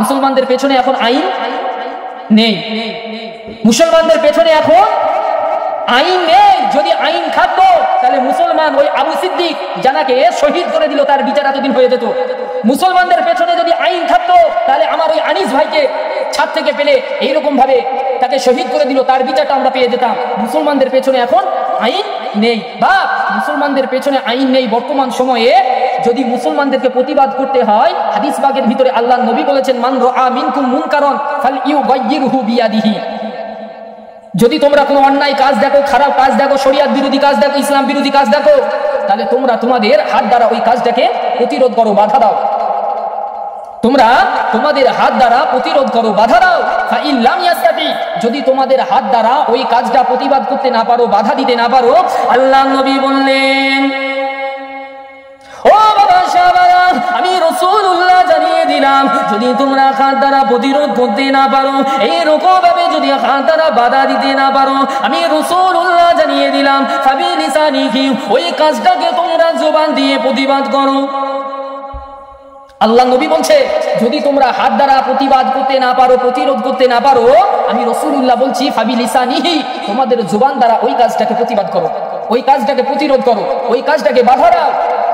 মুসলমানদের পেছনে এখন আইন নেই, মুসলমানদের পেছনে এখন আইন নেই। যদি আইন থাকতো তাহলে মুসলমান ওই আবু সিদ্দিক জানাকে শহীদ করে দিল, তার বিচার এতদিন হয়ে যেত। মুসলমানদের পেছনে যদি আইন থাকতো তাহলে আমার ওই আনিস ভাইকে ছাদ থেকে পেলে এইরকম ভাবে তাকে শহীদ করে দিল, তার বিচারটা আমরা পেয়ে যেতাম। মুসলমানদের পেছনে এখন আইন নেই, বা মুসলমানদের পেছনে আইন নেই। বর্তমান সময়ে যদি মুসলমানদেরকে প্রতিবাদ করতে হয়, হাদিস বাগের ভিতরে আল্লাহর নবী বলেছেন, মান রাআ মিনকুম মুনকারান ফালইউগাইয়িরহু বিয়াদিহি। যদি তোমরা কোনো অন্যায় কাজ দেখো, খারাপ কাজ দেখো, শরিয়াত বিরোধী কাজ দেখো, ইসলাম বিরোধী কাজ দেখো, তাহলে তোমরা তোমাদের হাত দ্বারা ওই কাজটাকে প্রতিরোধ করো, বাধা দাও। তোমরা তোমাদের হাত দ্বারা প্রতিরোধ করো, বাধা দাও। ফাইল্লাম ইয়াস্তাতি, যদি তোমাদের হাত দ্বারা ওই কাজটা প্রতিবাদ করতে না পারো, বাধা দিতে না পারো, আল্লাহর নবী বললেন, ও বাবা শাহবারা, আমি রাসূলুল্লাহ জানিয়ে দিলাম, যদি তোমরা হাত দ্বারা প্রতিরোধ করতে না পারো, এইরকম ভাবে যদি হাত দ্বারা বাধা দিতে না পারো, আমি রাসূলুল্লাহ জানিয়ে দিলাম, ফাবিলিসানিহি, ওই কাজটাকে তোমরা জবান দিয়ে প্রতিবাদ করো। আল্লাহ নবী বলছে, যদি তোমরা হাত দ্বারা প্রতিবাদ করতে না পারো, প্রতিরোধ করতে না পারো, আমি রাসূলুল্লাহ বলছি, ফাবিলিসানিহি, তোমাদের জবান দ্বারা ওই কাজটাকে প্রতিবাদ করো, ওই কাজটাকে প্রতিরোধ করো, ওই কাজটাকে বাধা দাও।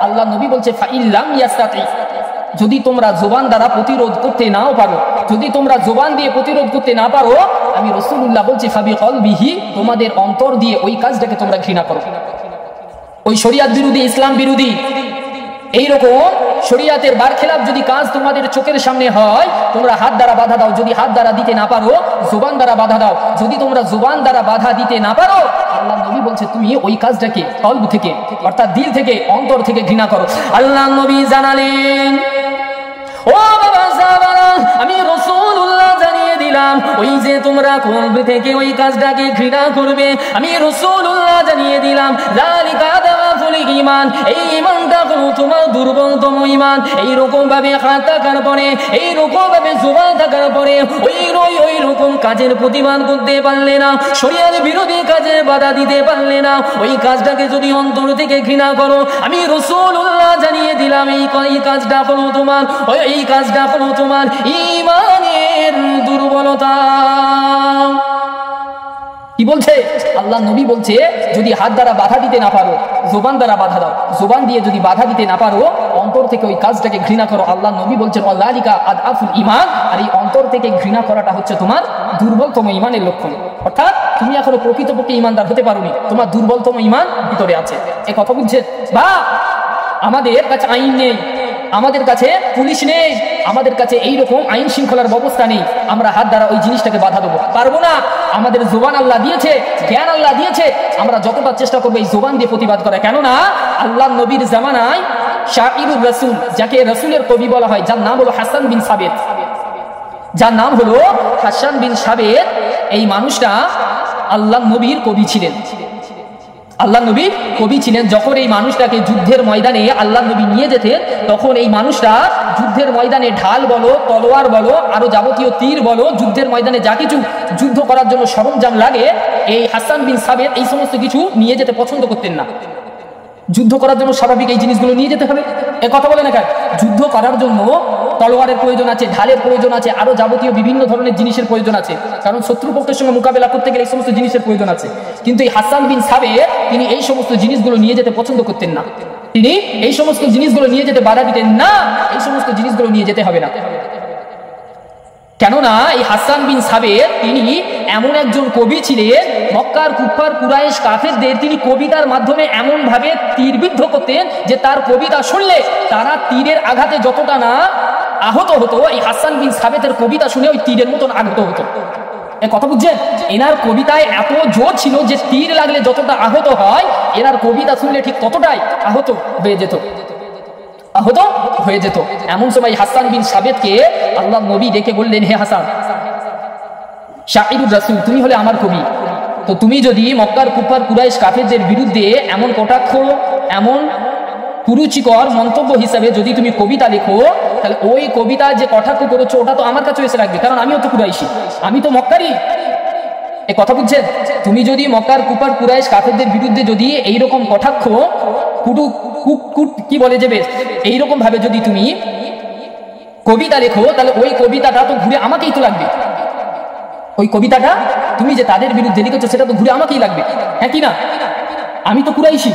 আল্লাহ নবী বলছে, ফাইল্লাম ইয়াস্তাতি, যদি তোমরা জবান দ্বারা প্রতিরোধ করতে নাও পারো, যদি তোমরা জবান দিয়ে প্রতিরোধ করতে না পারো, আমি রাসূলুল্লাহ বলছি, ফাবিকলবিহি, তোমাদের অন্তর দিয়ে ওই কাজটাকে তোমরা ঘৃণা করো। ওই শরিয়াত বিরোধী, ইসলাম বিরোধী, এইরকম শরিয়াতের বারখেলাপ যদি কাজ তোমাদের চোখের সামনে হয়, তোমরা হাত দ্বারা বাধা দাও। যদি হাত দ্বারা দিতে না পারো, জবান দ্বারা বাধা দাও। যদি তোমরা জবান দ্বারা বাধা দিতে না পারো, আল্লাহ নবী বলছে, তুমি ওই কাজটাকে কলব থেকে, অর্থাৎ দিল থেকে, অন্তর থেকে ঘৃণা করো। আল্লাহ নবী জানালেন, ও বাবা সাহাবারা, আমি রাসূলুল্লাহ জানিয়ে দিলাম, ওই যে তোমরা কলব থেকে ওই কাজটাকে ঘৃণা করবে, আমি রাসূলুল্লাহ জানিয়ে দিলাম, যালিকা দাওয়াতুল ঈমান, এই ঈমানটা হলো তোমার দুর্বলতম ঈমান। এইরকম ভাবে হাত থাকার পরে, এইরকম ভাবে জবান থাকার পরে ওই রকম কাজের প্রতিবাদ করতে পারলে না, শরিয়াত বিরোধী কাজে বাধা দিতে পারলে না, ওই কাজটাকে যদি অন্তর থেকে ঘৃণা করো, আমি রাসূলুল্লাহ জানিয়ে দিলাম, এই কাজটা হলো তোমার, এই কাজটা হলো তোমার ঈমানের দুর্বলতা। কি বলছে আল্লাহ নবী? বলছে, যদি হাত দ্বারা বাধা দিতে না পারো, জবান দ্বারা বাধা দাও। জবান দিয়ে যদি বাধা দিতে না পারো, অন্তর থেকে ওই কাজটাকে ঘৃণা করো। আল্লাহ নবী বলছেন, যালিকা আদআফুল ঈমান, আর এই অন্তর থেকে ঘৃণা করাটা হচ্ছে তোমার দুর্বলতম ঈমানের লক্ষণ। অর্থাৎ তুমি এখনো প্রকৃতপক্ষে ঈমানদার হতে পারোনি, তোমার দুর্বলতম ঈমান ভিতরে আছে। এই কথা বুঝছেন? বা আমাদের কাছে আইন নেই, আমাদের কাছে পুলিশ নেই, আমাদের কাছে এইরকম আইন শৃঙ্খলার ব্যবস্থা নেই, আমরা হাত দ্বারা ওই জিনিসটাকে বাধা দেবো, পারবো না। আমাদের জবান আল্লাহ দিয়েছে, জ্ঞান আল্লাহ দিয়েছে, আমরা যতটা চেষ্টা করবো এই জবান দিয়ে প্রতিবাদ করা। কেননা আল্লাহ নবীর জামানায় শাইরুর রাসূল, যাকে রাসূলের কবি বলা হয়, যার নাম হলো হাসান বিন সাবিত, যার নাম হলো হাসান বিন সাবিত, এই মানুষটা আল্লাহ নবীর কবি ছিলেন। আল্লাহ নবীর কবি ছিলেন। যখন এই মানুষটাকে যুদ্ধের ময়দানে আল্লাহ নবী নিয়ে যেতেন, তখন এই মানুষটা যুদ্ধের ময়দানে ঢাল বলো, তলোয়ার বলো, আরো যাবতীয় তীর বলো, যুদ্ধের ময়দানে যা কিছু যুদ্ধ করার জন্য সরঞ্জাম লাগে, এই হাসান বিন সাবিত এই সমস্ত কিছু নিয়ে যেতে পছন্দ করতেন না। যুদ্ধ করার জন্য স্বাভাবিক এই জিনিসগুলো নিয়ে যেতে হবে, এ কথা বলে না কেন? যুদ্ধ করার জন্য তলোয়ারের প্রয়োজন আছে, ঢালের প্রয়োজন আছে, আরো যাবতীয় বিভিন্ন ধরনের জিনিসের প্রয়োজন আছে, কারণ শত্রুপক্ষের সঙ্গে মোকাবেলা করতে গেলে এই সমস্ত জিনিসের প্রয়োজন আছে। কিন্তু এই হাসান বিন সাবিত তিনি এই সমস্ত জিনিসগুলো নিয়ে যেতে পছন্দ করতেন না, তিনি এই সমস্ত জিনিসগুলো নিয়ে যেতে বাধা দিতেন না, এই সমস্ত জিনিসগুলো নিয়ে যেতে হবে না। কেননা এই হাসান বিন সাবিত তিনি এমন একজন কবি ছিলেন, মক্কার কুফার কুরাইশ কাফেরদের তিনি কবিতার মাধ্যমে এমন ভাবে তীরবিদ্ধ করতেন যে তার কবিতা শুনলে তারা তীরের আঘাতে যতটা না আহত হতো, এই হাসান বিন সাবিতের কবিতা শুনে ওই তীরের মতন আহত হতো। এ কথা বুঝছেন? এনার কবিতায় এত জোর ছিল যে তীর লাগলে যতটা আহত হয়, এনার কবিতা শুনলে ঠিক ততটাই আহত হয়ে যেত, আহত হয়ে যেত। এমন সময় হাসান বিন সাবিতকে আল্লাহ নবী ডেকে বললেন, হে হাসান, শাইরুর রাসূল, তুমি হলে আমার কবি, তো তুমি যদি মক্কার কুফার কুরাইশ কাফেরদের বিরুদ্ধে এমন কটাক্ষ, এমন কুরুচিকর মন্তব্য হিসাবে যদি তুমি কবিতা লেখো, তাহলে ওই কবিতা যে কটাক্ষ করেছো ওটা তো আমার কাছে এসে রাখবে, কারণ আমিও তো কুরাইশি, আমি তো মক্কারই। এ কথা বুঝছেন? তুমি যদি মক্কার কুফার কুরাইশ কাফেরদের বিরুদ্ধে যদি এইরকম কটাক্ষ, কি বলে যাবে, এইরকম ভাবে যদি তুমি কবিতা লেখো, তাহলে ওই কবিতাটা তো ঘুরে আমাকেই তো লাগবে। ওই কবিতাটা তুমি যে তাদের বিরুদ্ধে লিখেছো সেটা তো ঘুরে আমাকেই লাগবে, হ্যাঁ কি না? আমি তো কুরাইশি,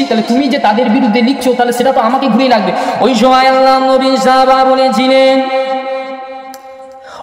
তাহলে তুমি যে তাদের বিরুদ্ধে লিখছো তাহলে সেটা তো আমাকে ঘুরেই লাগবে। ওই সময় আল্লাহ নবী সাহাবা বলেছিলেন,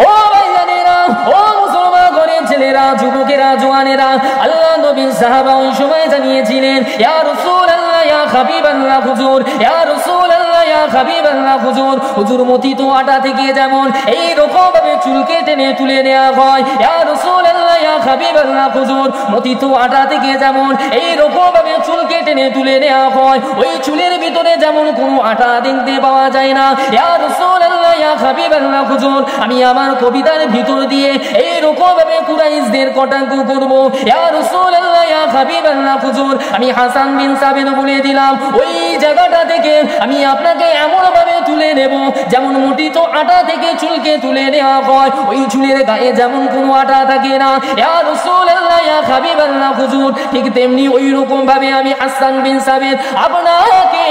ও ভাইজানেরা, ও মুসলমান ঘরের ছেলেরা, যুবকেরা, জওয়ানেরা, আল্লাহ নবী সাহাবা ওই সময় জানিয়েছিলেন, ইয়া রাসূলুল্লাহ, ইয়া হাবিবাল্লাহ, হুজুর, ইয়া রাসূলুল্লাহ, ইয়া হাবিবাল্লাহ, হুজুর, হুজুর মথিত আটা থেকে যেমন এই রকম ভাবে চুলকে টেনে তুলে নেওয়া হয়, ইয়া রাসূলুল্লাহ, ইয়া হাবিবাল্লাহ, হুজুর, মথিত আটা থেকে যেমন এই রকম ভাবে চুলকে টেনে তুলে নেওয়া হয়, ওই চুলের ভিতরে যেমন কোনো আটা দেখতে পাওয়া যায় না, ইয়া রাসূলুল্লাহ, ইয়া হাবিবাল্লাহ, হুজুর, আমি আমার কবিতার ভিতর দিয়ে এই রকম ভাবে কুরাইশদের কটাক্ষ করব, ইয়া রাসূলুল্লাহ, ইয়া হাবিবাল্লাহ, হুজুর, আমি হাসান বিন সাবিত বলে দিলাম, ওই জায়গাটা থেকে আমি আপনাকে এমন ভাবে তুলে নেব যেমন মুঠিত আটা থেকে চুলকে তুলে নেওয়া হয়, ওই চুলের গায়ে যেমন কোনো আটা থাকে না, ইয়া রাসূলুল্লাহ, ইয়া হাবিবাল্লাহ, হুজুর, ঠিক তেমনি ওই রকম ভাবে আমি হাসান বিন সাবিত আপনাকে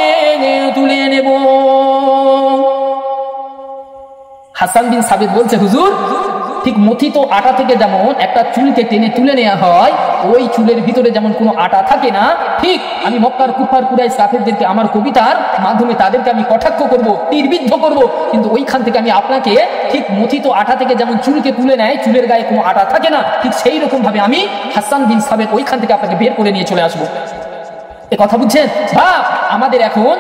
তুলে নেব। হাসান বিন সাবিত বলছে, হুজুর, ঠিক মথিত আটা থেকে যেমন একটা চুলকে টেনে তুলে নেওয়া হয়, ওই চুলের ভিতরে যেমন কোনো আটা থাকে না, ঠিক আমি মক্কার কুফার কুরাইশ কাফেরদেরকে আমার কবিতার মাধ্যমে তাদেরকে আমি কটাক্ষ করব, নির্বিদ্ধ করব, কিন্তু ওইখান থেকে আমি আপনাকে ঠিক মথিত আটা থেকে যেমন চুলকে তুলে নেয়, চুলের গায়ে কোনো আটা থাকে না, ঠিক সেই রকম ভাবে আমি হাসান বিন সাবিত ওইখান থেকে আপনাকে বের করে নিয়ে চলে আসবো। এ কথা বুঝছেন? আমাদের এখন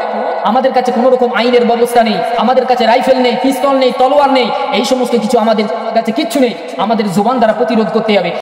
আমাদের কাছে কোনো রকম আইনের ব্যবস্থা নেই, আমাদের কাছে রাইফেল নেই, পিস্তল নেই, তলোয়ার নেই, এই সমস্ত কিছু আমাদের কাছে কিচ্ছু নেই, আমাদের জবান দ্বারা প্রতিরোধ করতে হবে।